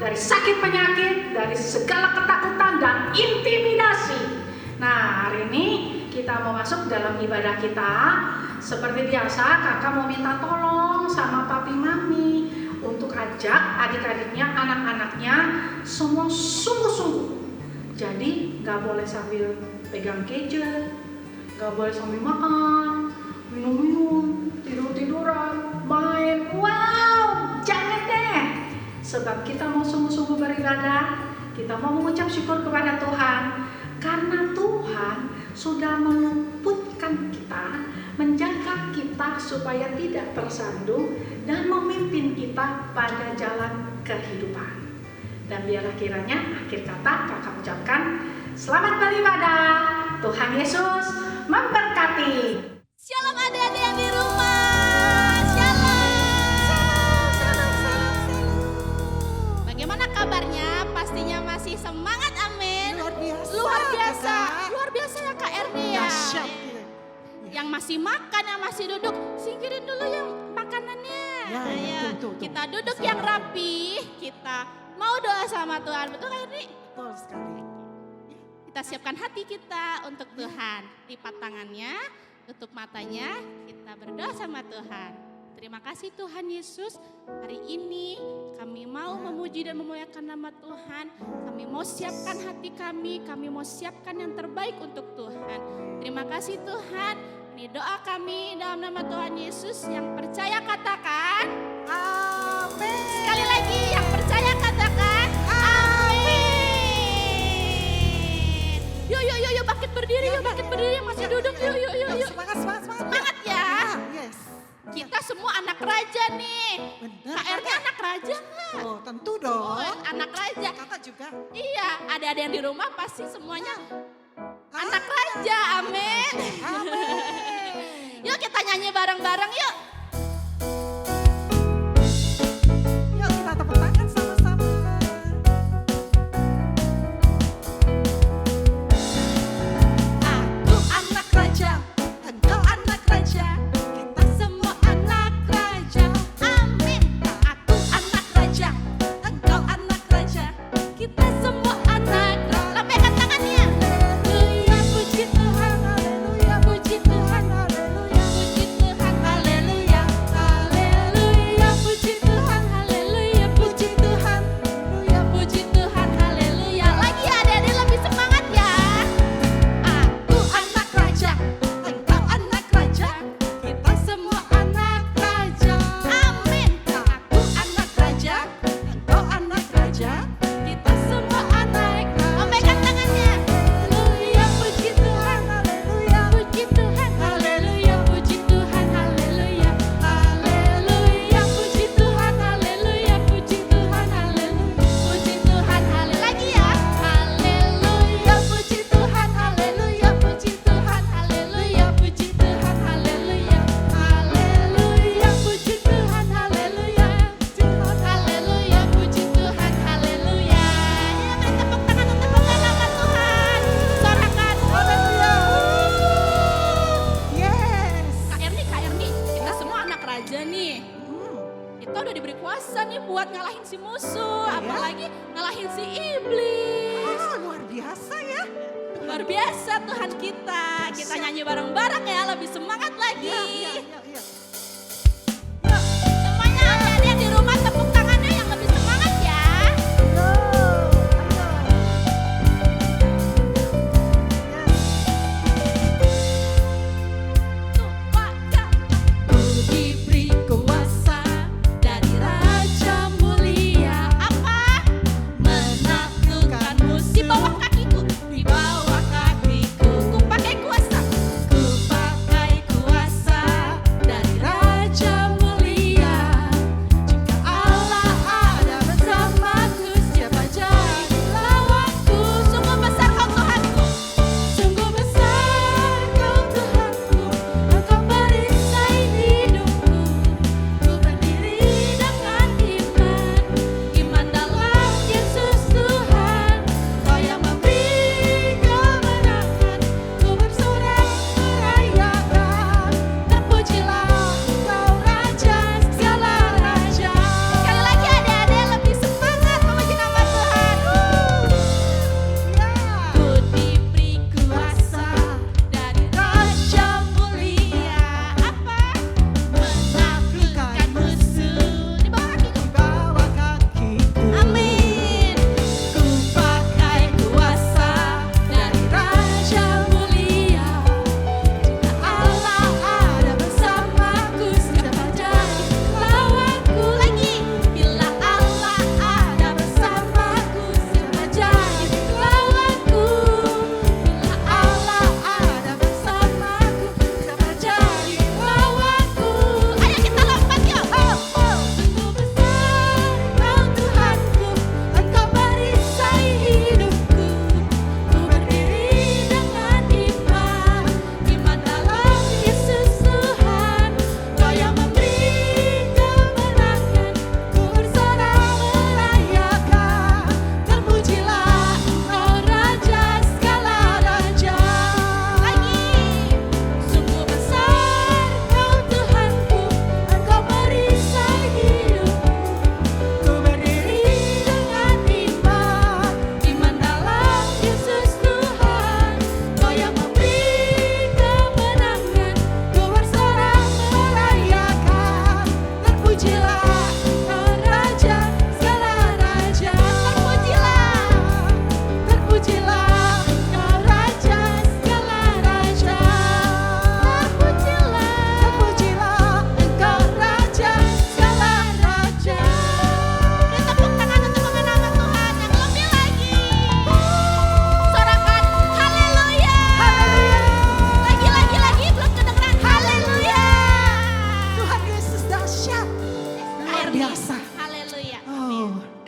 dari sakit penyakit, dari segala ketakutan dan intimidasi. Nah, hari ini kita mau masuk dalam ibadah kita. Seperti biasa, kakak mau minta tolong sama papi mami untuk ajak adik-adiknya, anak-anaknya semua sungguh-sungguh. Jadi gak boleh sambil pegang gadget, gak boleh sambil makan, minum-minum, tidur-tiduran, main. Wow, jangan deh. Sebab kita mau sungguh-sungguh beribadah, kita mau mengucap syukur kepada Tuhan. Karena Tuhan sudah meluputkan kita, menjaga kita supaya tidak tersandung dan memimpin kita pada jalan kehidupan. Dan biarlah kiranya akhir kata kakak ucapkan selamat beribadah. Tuhan Yesus memberkati. Shalom adik-adik yang di rumah. Shalom. Bagaimana kabarnya? Pastinya masih semangat, amin. Luar biasa ya Kak Erni ya. Yang masih makan, yang masih duduk, singkirin dulu yang makanannya. Ayo, kita duduk yang rapi, kita mau doa sama Tuhan, betul Kak Erni? Betul sekali. Kita siapkan hati kita untuk Tuhan. Lipat tangannya, tutup matanya, kita berdoa sama Tuhan. Terima kasih Tuhan Yesus, hari ini kami mau memuji dan memuliakan nama Tuhan. Kami mau siapkan hati kami mau siapkan yang terbaik untuk Tuhan. Terima kasih Tuhan, ini doa kami dalam nama Tuhan Yesus. Yang percaya katakan Amin. Sekali lagi, yang percaya katakan amin. Yuk, bangkit berdiri, yang masih duduk, yuk. Semangat. Semangat ya. Yes. Kita semua anak raja nih. Bener. Kak Erni anak raja nggak? Oh, tentu dong. Oh, anak raja. Kakak juga. Iya, ada yang di rumah pasti semuanya anak raja, amin. Amin. Yuk kita nyanyi bareng-bareng yuk. Yuk kita tepuk tangan sama-sama. Aku anak raja, engkau anak raja, kita semua anak raja. Amin. Aku anak raja, engkau anak raja, kita semua anak raja. Lambaikan tangannya. Haleluya, puji Tuhan, haleluya, puji Tuhan, haleluya, puji Tuhan, haleluya, haleluya, puji Tuhan, haleluya, puji Tuhan, haleluya, puji Tuhan, haleluya. Lagi adik-adik lebih semangat ya. Aku anak raja, engkau anak raja, kita semua anak raja. Amin. Aku anak raja, engkau anak raja, kita semua anak raja. Lambaikan tangannya. Haleluya, puji Tuhan, haleluya, puji Tuhan, haleluya, puji Tuhan, haleluya, haleluya, puji Tuhan, haleluya, puji Tuhan, haleluya, puji Tuhan, haleluya. Lagi ya. Haleluya, puji Tuhan, haleluya, puji Tuhan, haleluya, puji Tuhan, haleluya, haleluya, puji Tuhan, haleluya, puji Tuhan, haleluya, puji Tuhan, haleluya. Ya, beri tepuk tangan untuk nama Tuhan. Sorakan. Haleluya. Yes. Kak Erni, kita semua anak raja nih. Hmm. Kita udah diberi kuasa nih buat ngalahin si musuh, Ya. apalagi ngalahin si iblis. Luar biasa ya. Luar biasa Tuhan kita. Kita nyanyi bareng-bareng ya, lebih semangat lagi. Iya. Yuk, semuanya adik-adik yang di rumah tepuk tangannya yang lebih semangat ya. Ku diberi kuasa dari Raja Mulia, Apa? menaklukkan Di musuh bawah kakiku. di bawah kakiku. Ku pakai kuasa. Ku pakai kuasa dari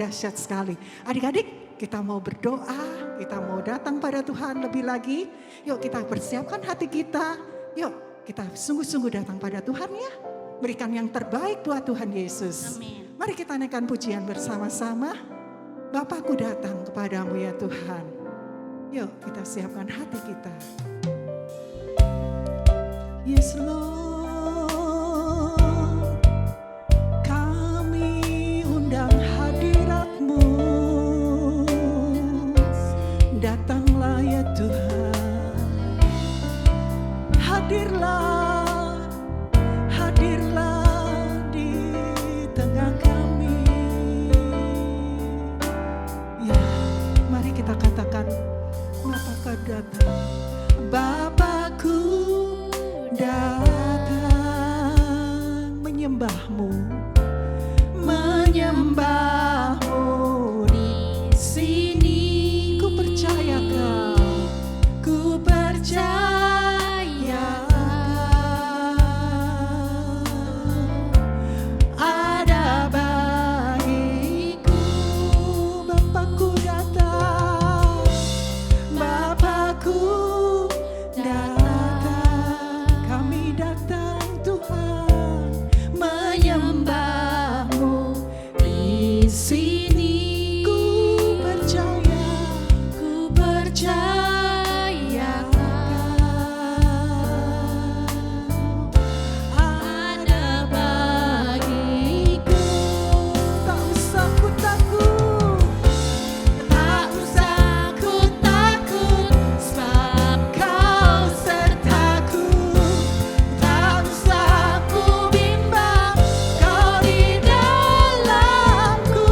dahsyat sekali. Adik-adik, kita mau berdoa, kita mau datang pada Tuhan lebih lagi. Yuk kita persiapkan hati kita. Yuk kita sungguh-sungguh datang pada Tuhan ya. Berikan yang terbaik buat Tuhan Yesus. Amin. Mari kita naikkan pujian bersama-sama. Bapakku datang kepadamu ya Tuhan. Yuk kita siapkan hati kita. Yes Lord, kami undang hadirat-Mu. Datanglah ya Tuhan, hadirlah, hadirlah di tengah kami. Ya, mari kita katakan, Bapakku datang, Bapakku datang, menyembah-Mu, menyembah-Mu di sini. Ku percaya Kau, ku percaya ada bagiku. Bapakku datang, Bapakku datang, kami datang Tuhan, menyembah-Mu di sini. Ku percaya ada bagiku. Tak usah ku takut, tak usah ku takut, sebab Kau sertaku. Tak usah ku bimbang, Kau di dalamku.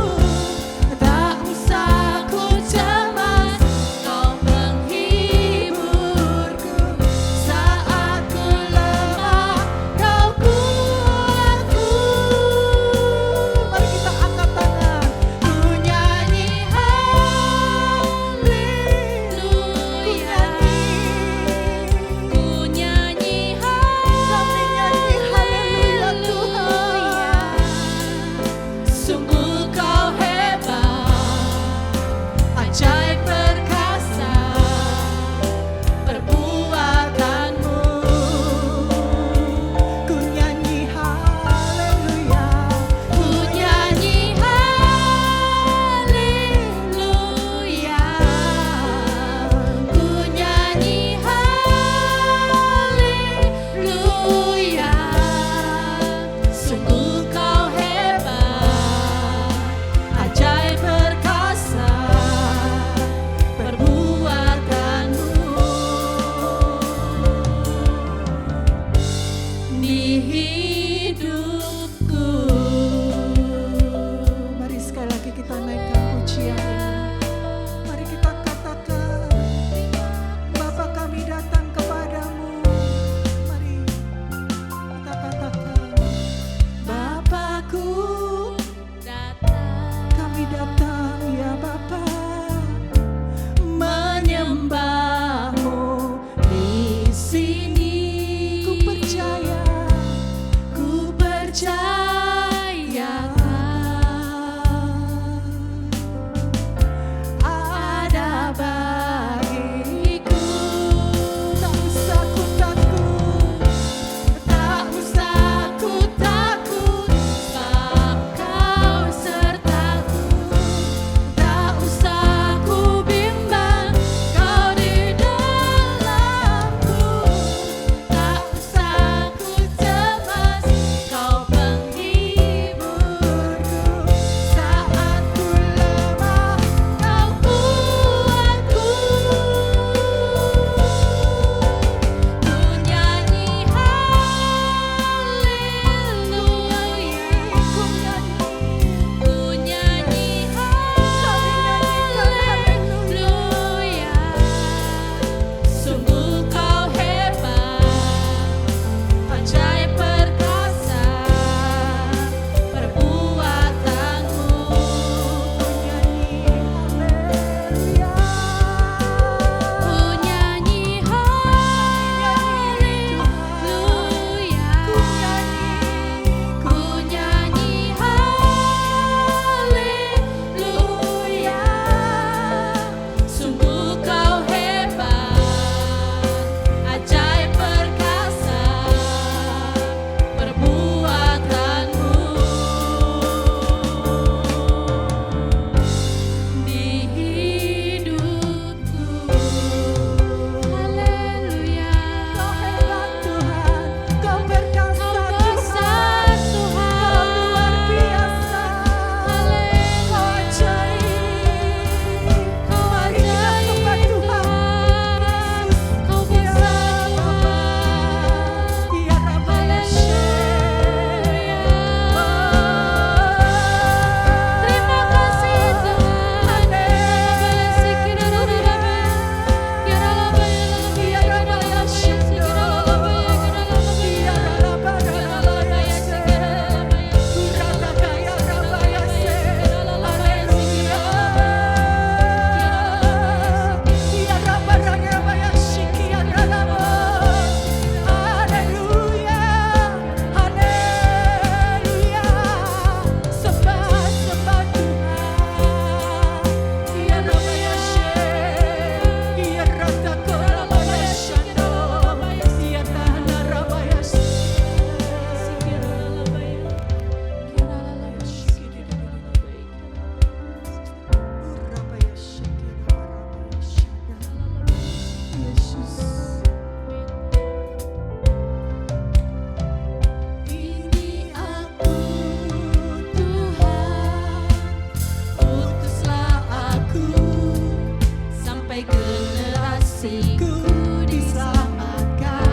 generasiku diselamatkan.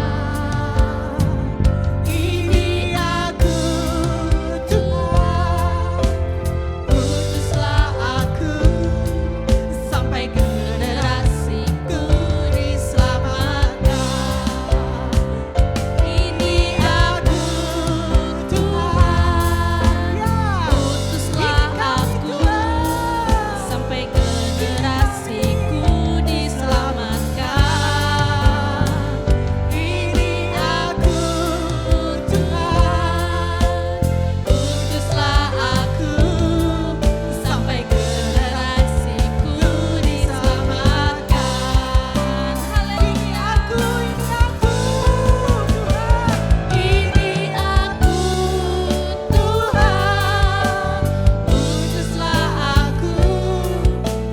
Ini aku Tuhan, utuslah aku sampai generasiku diselamatkan. Ini aku Tuhan, utuslah aku sampai generasiku diselamatkan. Ini aku Tuhan, utuslah aku sampai generasiku diselamatkan. Haleluya. Ini aku Tuhan, utuslah aku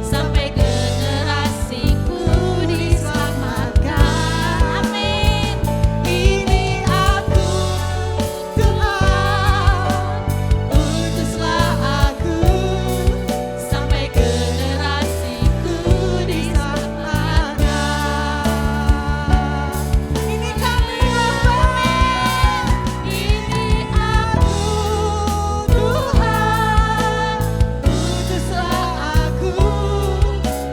sampai generasiku diselamatkan. Amin. Ini aku Tuhan, utuslah aku sampai generasiku diselamatkan. Ini kami Bapak, ini aku Tuhan, utuslah aku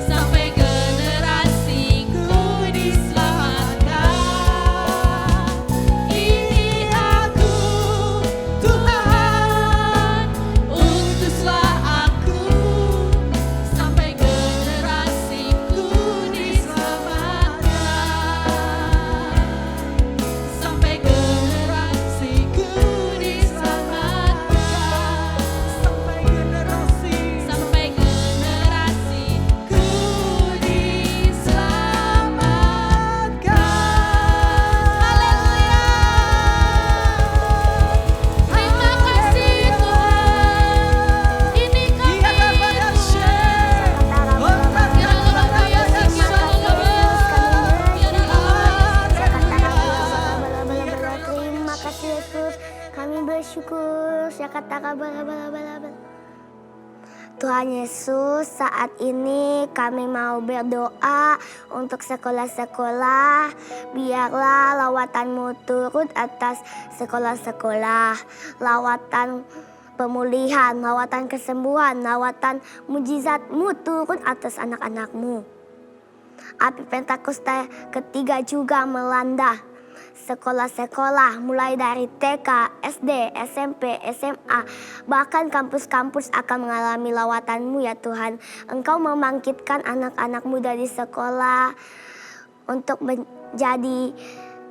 sampai generasiku diselamatkan. Ini aku Tuhan, utuslah aku sampai generasiku diselamatkan. Sampai generasiku diselamatkan. Sampai generasiku diselamatkan. Haleluya. Terima kasih Tuhan. Ini kami Terima kasih Yesus, kami bersyukur. Tuhan Yesus, saat ini kami mau berdoa untuk sekolah-sekolah. Biarlah lawatan-Mu turut atas sekolah-sekolah. Lawatan pemulihan, lawatan kesembuhan, lawatan mujizat-Mu turut atas anak-anak-Mu. Api Pentakosta ketiga juga melanda sekolah-sekolah mulai dari TK, SD, SMP, SMA, bahkan kampus-kampus akan mengalami lawatan-Mu ya Tuhan. Engkau membangkitkan anak-anak-Mu dari sekolah untuk menjadi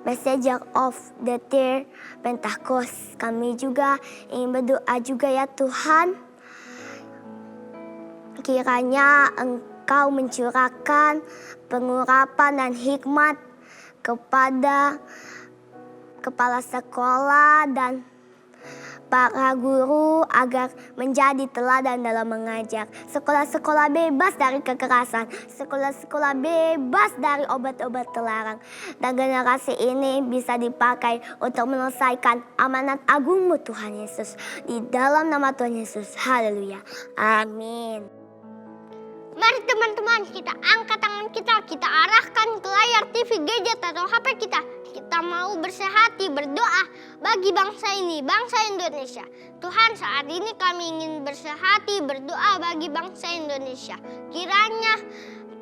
messenger of the third Pentecost. Kami juga ingin berdoa juga ya Tuhan. Kiranya Engkau mencurahkan pengurapan dan hikmat kepada kepala sekolah dan para guru agar menjadi teladan dalam mengajar. Sekolah-sekolah bebas dari kekerasan, sekolah-sekolah bebas dari obat-obat terlarang. Dan generasi ini bisa dipakai untuk menyelesaikan amanat agung-Mu Tuhan Yesus. Di dalam nama Tuhan Yesus, haleluya, amin. Mari teman-teman, kita angkat tangan kita arahkan ke layar TV, gadget atau HP kita. Kita mau bersehati berdoa bagi bangsa ini, bangsa Indonesia. Tuhan, saat ini kami ingin bersehati berdoa bagi bangsa Indonesia. Kiranya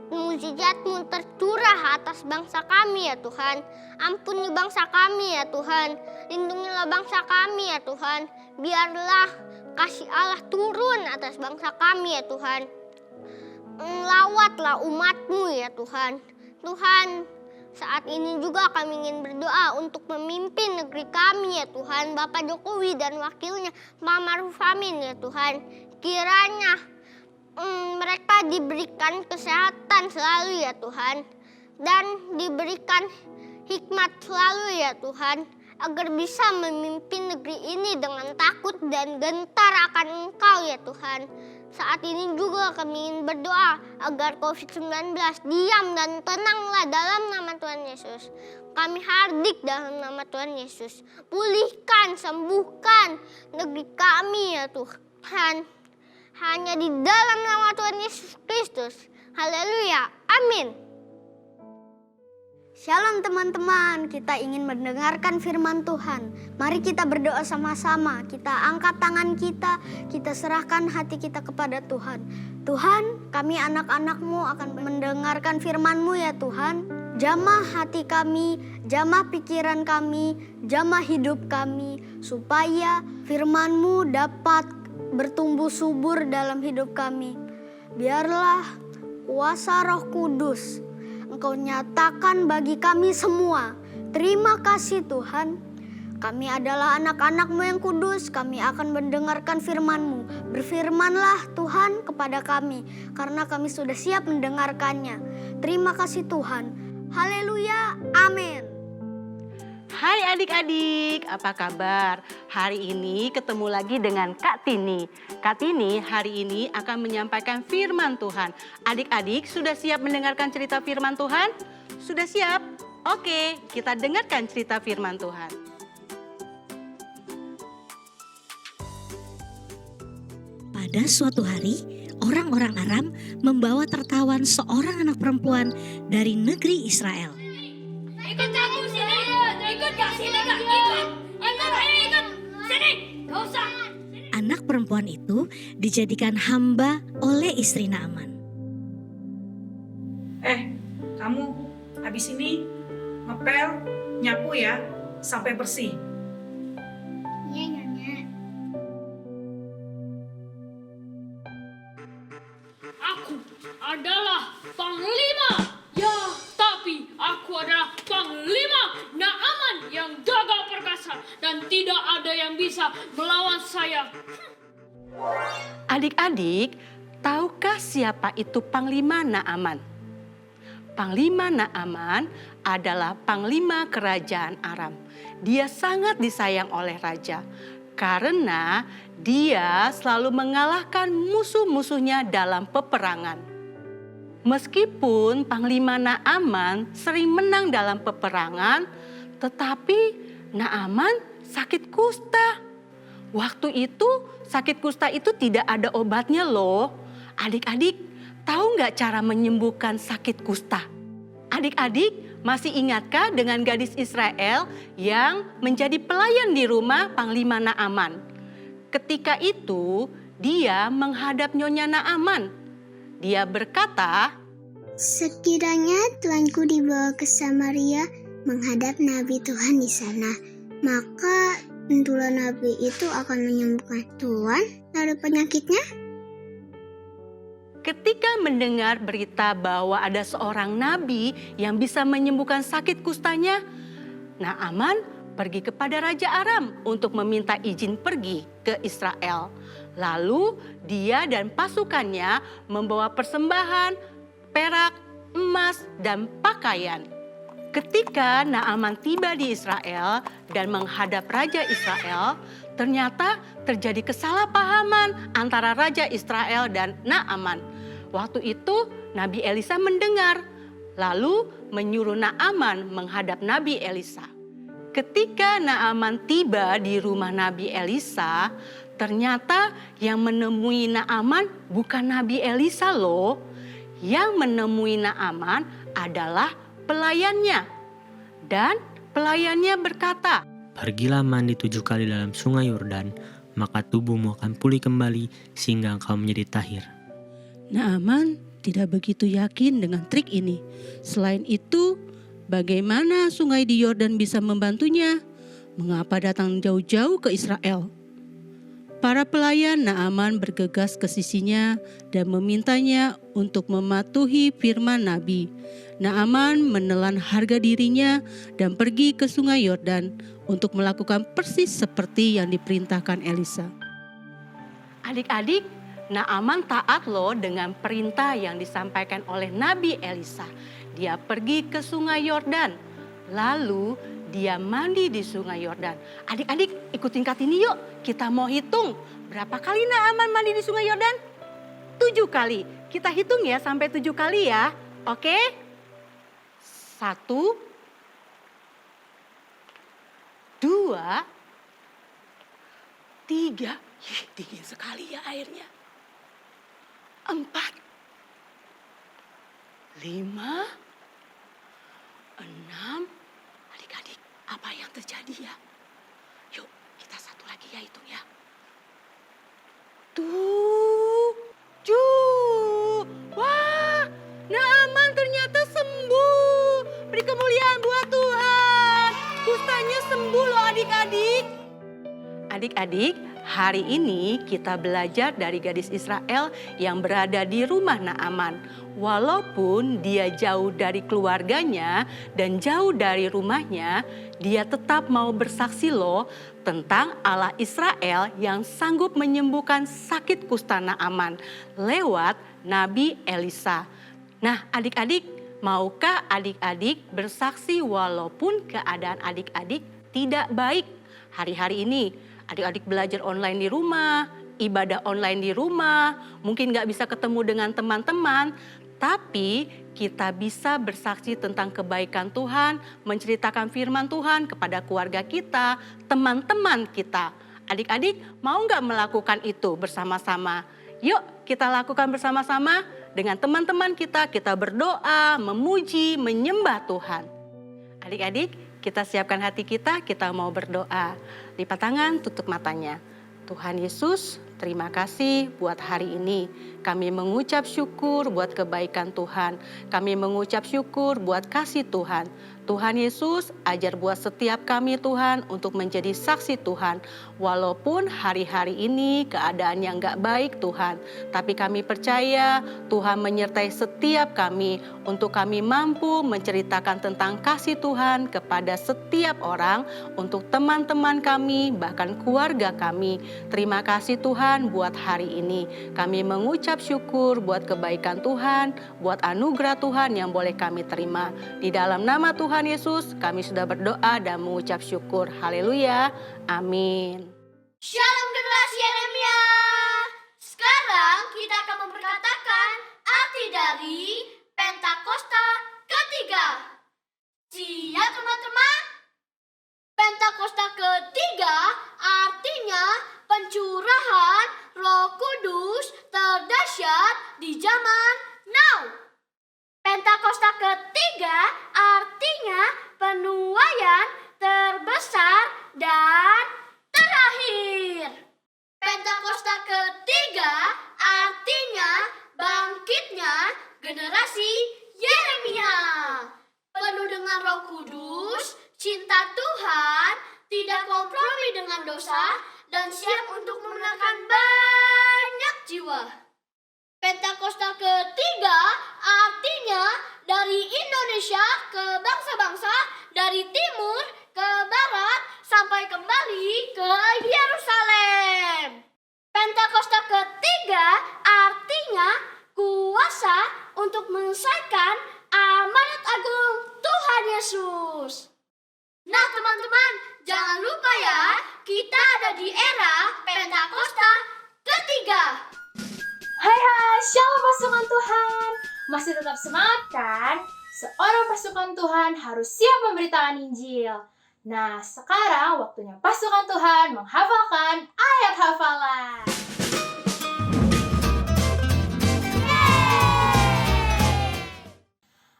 mujizat-Mu tercurah atas bangsa kami ya Tuhan. Ampuni bangsa kami ya Tuhan. Lindungilah bangsa kami ya Tuhan. Biarlah kasih Allah turun atas bangsa kami ya Tuhan. Lawatlah umat-Mu ya Tuhan. Tuhan, saat ini juga kami ingin berdoa untuk memimpin negeri kami ya Tuhan. Bapak Jokowi dan wakilnya Pak Maruf Amin ya Tuhan. Kiranya mereka diberikan kesehatan selalu ya Tuhan. Dan diberikan hikmat selalu ya Tuhan. Agar bisa memimpin negeri ini dengan takut dan gentar akan Engkau ya Tuhan. Saat ini juga kami ingin berdoa agar COVID-19 diam dan tenanglah dalam nama Tuhan Yesus. Kami hardik dalam nama Tuhan Yesus. Pulihkan, sembuhkan negeri kami ya Tuhan. Hanya di dalam nama Tuhan Yesus Kristus. Haleluya. Amin. Shalom teman-teman, kita ingin mendengarkan firman Tuhan. Mari kita berdoa sama-sama, kita angkat tangan kita serahkan hati kita kepada Tuhan. Tuhan, kami anak-anak-Mu akan mendengarkan firman-Mu ya Tuhan. Jamah hati kami, jamah pikiran kami, jamah hidup kami, supaya firman-Mu dapat bertumbuh subur dalam hidup kami. Biarlah kuasa Roh Kudus Engkau nyatakan bagi kami semua. Terima kasih Tuhan. Kami adalah anak-anak-Mu yang kudus. Kami akan mendengarkan firman-Mu. Berfirmanlah Tuhan kepada kami, karena kami sudah siap mendengarkannya. Terima kasih Tuhan. Haleluya. Amin. Hai adik-adik, apa kabar? Hari ini ketemu lagi dengan Kak Tini. Kak Tini hari ini akan menyampaikan firman Tuhan. Adik-adik sudah siap mendengarkan cerita firman Tuhan? Sudah siap? Oke, kita dengarkan cerita firman Tuhan. Pada suatu hari, orang-orang Aram membawa tertawan seorang anak perempuan dari negeri Israel. Ikut aku sini. Ikut gak sini gak? Ikut. Ayo ikut. Sini. Gak usah. Anak perempuan itu dijadikan hamba oleh istri Naaman. Kamu habis ini ngepel, nyapu ya, sampai bersih. Iya, Nyonya. Aku adalah panglima. Ya, tapi aku adalah panglima Naaman yang gagah perkasa dan tidak ada yang bisa melawan saya. Adik-adik, tahukah siapa itu Panglima Naaman? Panglima Naaman adalah panglima kerajaan Aram. Dia sangat disayang oleh raja karena dia selalu mengalahkan musuh-musuhnya dalam peperangan. Meskipun Panglima Naaman sering menang dalam peperangan, tetapi Naaman sakit kusta. Waktu itu sakit kusta itu tidak ada obatnya loh. Adik-adik tahu nggak cara menyembuhkan sakit kusta? Adik-adik masih ingatkah dengan gadis Israel yang menjadi pelayan di rumah Panglima Naaman? Ketika itu dia menghadap Nyonya Naaman. Dia berkata, Sekiranya tuanku dibawa ke Samaria menghadap Nabi Tuhan di sana, maka tentulah Nabi itu akan menyembuhkan Tuhan dari penyakitnya. ketika mendengar berita bahwa ada seorang nabi yang bisa menyembuhkan sakit kustanya, Naaman pergi kepada Raja Aram untuk meminta izin pergi ke Israel. Lalu dia dan pasukannya membawa persembahan, perak, emas, dan pakaian. Ketika Naaman tiba di Israel dan menghadap Raja Israel, ternyata terjadi kesalahpahaman antara Raja Israel dan Naaman. Waktu itu Nabi Elisa mendengar, lalu menyuruh Naaman menghadap Nabi Elisa. Ketika Naaman tiba di rumah Nabi Elisa, ternyata yang menemui Naaman bukan Nabi Elisa loh. Yang menemui Naaman adalah pelayannya. Dan pelayannya berkata, "Pergilah mandi 7 kali dalam sungai Yordan, maka tubuhmu akan pulih kembali sehingga engkau menjadi tahir." Naaman tidak begitu yakin dengan trik ini. Selain itu, bagaimana sungai di Yordan bisa membantunya? Mengapa datang jauh-jauh ke Israel? Para pelayan Naaman bergegas ke sisinya dan memintanya untuk mematuhi firman Nabi. Naaman menelan harga dirinya dan pergi ke sungai Yordan untuk melakukan persis seperti yang diperintahkan Elisa. adik-adik, Naaman taat loh dengan perintah yang disampaikan oleh Nabi Elisa. Dia pergi ke sungai Yordan, lalu dia mandi di sungai Yordan. Adik-adik ikutin Kak Tini yuk, kita mau hitung berapa kali Naaman mandi di sungai Yordan? 7 kali, kita hitung ya sampai 7 kali ya, oke? 1, 2, 3, dingin sekali ya airnya. 4, 5, 6, terjadi ya? Yuk, kita satu lagi ya hitung ya. 7. Wah, Naaman ternyata sembuh. Beri kemuliaan buat Tuhan. Kustanya sembuh loh adik-adik. Adik-adik, hari ini kita belajar dari gadis Israel yang berada di rumah Naaman. Walaupun dia jauh dari keluarganya dan jauh dari rumahnya, dia tetap mau bersaksi loh tentang Allah Israel yang sanggup menyembuhkan sakit kusta Naaman lewat Nabi Elisa. Nah, adik-adik, maukah adik-adik bersaksi walaupun keadaan adik-adik tidak baik hari-hari ini? Adik-adik belajar online di rumah, ibadah online di rumah, mungkin gak bisa ketemu dengan teman-teman, tapi kita bisa bersaksi tentang kebaikan Tuhan, menceritakan firman Tuhan kepada keluarga kita, teman-teman kita. Adik-adik mau gak melakukan itu bersama-sama? Yuk kita lakukan bersama-sama dengan teman-teman kita berdoa, memuji, menyembah Tuhan. Adik-adik, kita siapkan hati kita mau berdoa. Lipat tangan, tutup matanya. Tuhan Yesus, terima kasih buat hari ini. Kami mengucap syukur buat kebaikan Tuhan. Kami mengucap syukur buat kasih Tuhan. Tuhan Yesus, ajar buat setiap kami Tuhan untuk menjadi saksi Tuhan. Walaupun hari-hari ini keadaan yang gak baik Tuhan. Tapi kami percaya Tuhan menyertai setiap kami untuk kami mampu menceritakan tentang kasih Tuhan kepada setiap orang, untuk teman-teman kami, bahkan keluarga kami. Terima kasih Tuhan buat hari ini. Kami mengucap syukur buat kebaikan Tuhan, buat anugerah Tuhan yang boleh kami terima. Di dalam nama Tuhan Yesus, kami sudah berdoa dan mengucap syukur. Haleluya. Amin. Shalom generasi Yeremia. Sekarang kita akan memperkatakan arti dari Pentakosta ketiga. Siap teman-teman? Pentakosta ketiga artinya pencurahan Roh Kudus terdahsyat di zaman now. Pentakosta ketiga artinya penuaian terbesar dan terakhir. Pentakosta ketiga artinya bangkitnya generasi Yeremia. Penuh dengan Roh Kudus, cinta Tuhan, tidak kompromi dengan dosa, dan siap untuk memenangkan banyak jiwa. Pentakosta ketiga artinya dari Indonesia ke bangsa-bangsa, dari timur ke barat, sampai kembali ke Yerusalem. Pentakosta ketiga artinya kuasa untuk menyelesaikan amanat agung Tuhan Yesus. Nah teman-teman, jangan lupa ya, kita ada di era Pentakosta ketiga. Hai, shalom pasukan Tuhan. Masih tetap semangat kan? Seorang pasukan Tuhan harus siap memberitakan Injil. Nah, sekarang waktunya pasukan Tuhan menghafalkan ayat hafalan.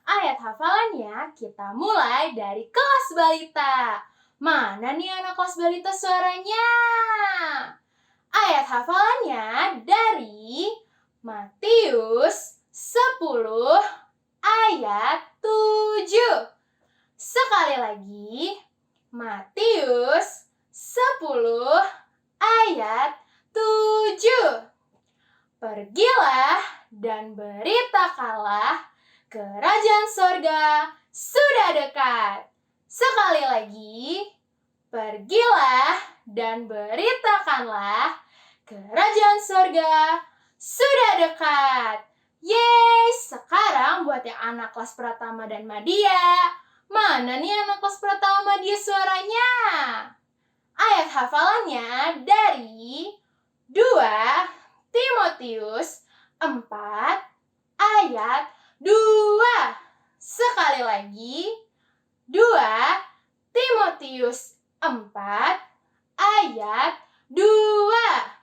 Ayat hafalannya kita mulai dari kelas balita. Mana nih anak kelas balita suaranya? Ayat hafalannya dari Matius 10 ayat 7. Sekali lagi, Matius 10 ayat 7. Pergilah dan beritakanlah, kerajaan sorga sudah dekat. Sekali lagi, pergilah dan beritakanlah, kerajaan sorga sudah dekat. Yeay, sekarang buat yang anak kelas Pratama dan Madya. Mana nih anak kelas Pratama Madya suaranya? Ayat hafalannya dari 2 Timotius 4 ayat 2. Sekali lagi, 2 Timotius 4 ayat 2.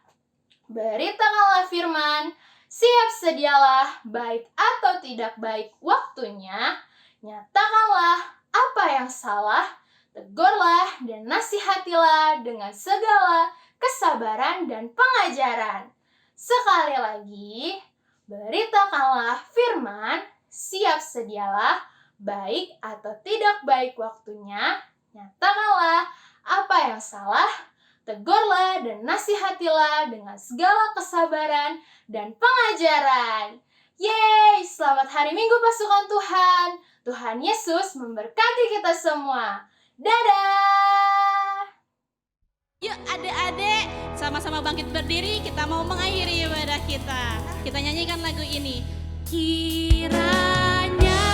Beritakanlah firman, siap sedialah, baik atau tidak baik waktunya, nyatakanlah apa yang salah, Tegurlah dan nasihatilah dengan segala kesabaran dan pengajaran. Sekali lagi, beritakanlah firman, siap sedialah, baik atau tidak baik waktunya, nyatakanlah apa yang salah, tegurlah dan nasihatilah dengan segala kesabaran dan pengajaran. Yeay, selamat hari Minggu pasukan Tuhan. Tuhan Yesus memberkati kita semua. Dadah! Yuk adik-adik, sama-sama bangkit berdiri, kita mau mengakhiri ibadah kita. Kita nyanyikan lagu ini. Kiranya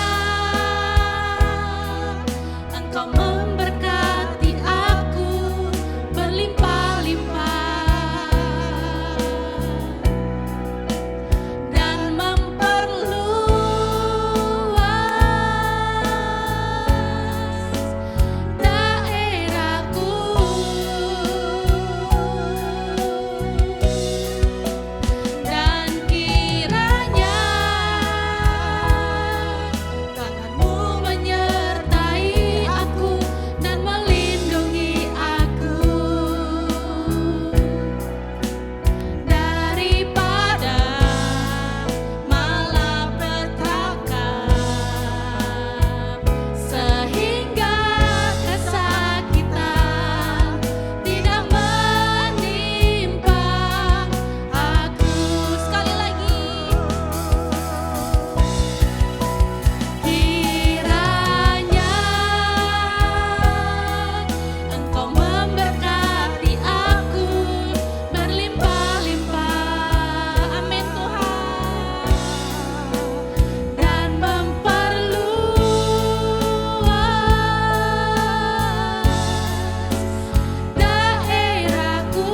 Engkau memberkati aku berlimpah-limpah dan memperluas daerahku, dan kiranya tanganmu menyertai aku dan melindungi aku daripada malapetaka, sehingga kesakitan tidak menimpa aku. Sekali lagi, kiranya Engkau memberkati aku berlimpah-limpah, amin Tuhan, dan memperluas daerahku,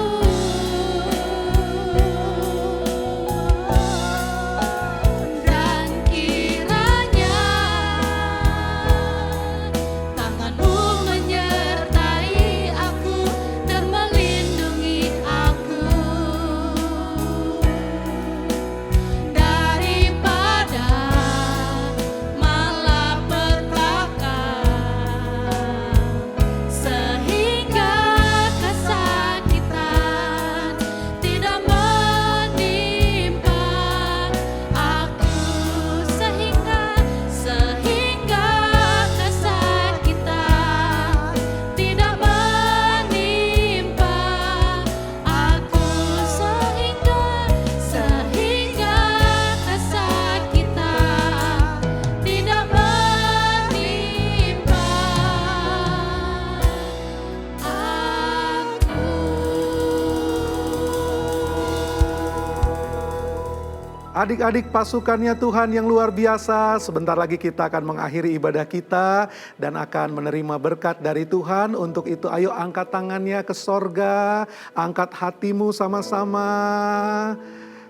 dan kiranya tanganmu menyertai aku dan melindungi aku daripada malapetaka, sehingga kesakitan tidak menimpa aku, sehingga kesakitan tidak menimpa aku, sehingga kesakitan tidak menimpa Adik-adik pasukannya Tuhan yang luar biasa, sebentar lagi kita akan mengakhiri ibadah kita dan akan menerima berkat dari Tuhan. Untuk itu ayo angkat tangannya ke sorga, angkat hatimu sama-sama.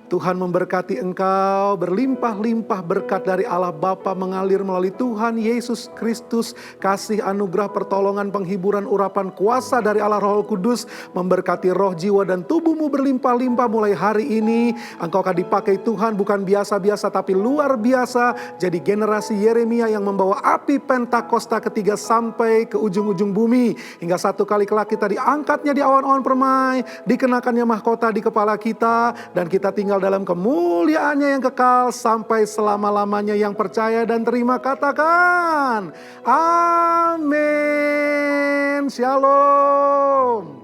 Tuhan memberkati engkau, berlimpah-limpah berkat dari Allah Bapa mengalir melalui Tuhan Yesus Kristus, kasih anugerah pertolongan penghiburan urapan kuasa dari Allah Roh Kudus, memberkati roh, jiwa dan tubuhmu berlimpah-limpah mulai hari ini. Engkau akan dipakai Tuhan bukan biasa-biasa tapi luar biasa, jadi generasi Yeremia yang membawa api Pentakosta ketiga sampai ke ujung-ujung bumi, hingga satu kali kelak kita diangkatnya di awan-awan permai, dikenakannya mahkota di kepala kita, dan kita tinggal dalam kemuliaannya yang kekal sampai selama-lamanya. Yang percaya dan terima katakan amin. Shalom.